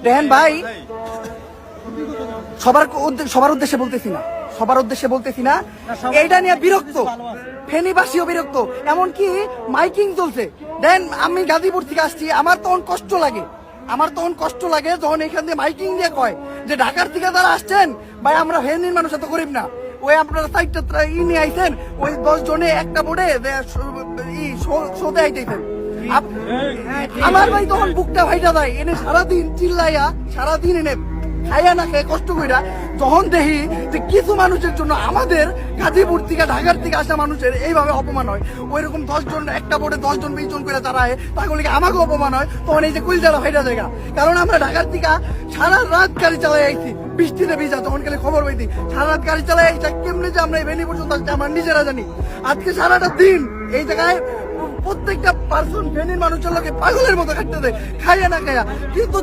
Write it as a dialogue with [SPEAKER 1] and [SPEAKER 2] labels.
[SPEAKER 1] দেখেন ভাই, সবার উদ্দেশ্যে বলতেছি না, এইটা নিয়ে বিরক্ত, ফেনীবাসীও বিরক্ত, এমনকি মাইকিং চলছে। দেন আমি গাজীপুর থেকে আসছি, আমার তখন কষ্ট লাগে যখন এখান দিয়ে মাইকিং দিয়ে কয় যে ঢাকার থেকে যারা আসছেন ভাই, আমরা ফেনীর মানুষ এত গরিব না, ওই আপনারা সাইডটা নিয়ে আইছেন, ওই 10 জনে একটা বোর্ডে শোতে আইতেছেন। আমার ভাই তখন বুকটা ভাইটা যায়, এনে সারাদিন চিল্লাইয়া, সারাদিন এনে খাইয়া না খেয়ে কষ্ট কইরা যখন দেখি যে কিছু মানুষের জন্য আমাদের গাজীপুর থেকে ঢাকার থেকে আসা মানুষের এইভাবে অপমান হয়, ওই রকম 10 জন একটা বোর্ডে 10 জন 20 জন করে দাঁড়ায়, তাহলে আমাকে অপমান হয়, তখন এই যে কুলজারা ভাইটা জায়গা। কারণ আমরা ঢাকার থেকে সারা রাত গাড়ি চালাই আইছি, বৃষ্টিতে ভিজা, তখন গেলে খবর পাইছি সারা রাত গাড়ি চালাই আইসা কেমনে যে আমরা এই ভেনি পর্যন্ত আসছি আমরা নিজেরা জানি। আজকে সারাটা দিন এই জায়গায় প্রত্যেকটা পার্সন ফেনীর মানুষের লোকে পাগলের মতো কাটতে দেয়, খাইয়া না খাইয়া। কিন্তু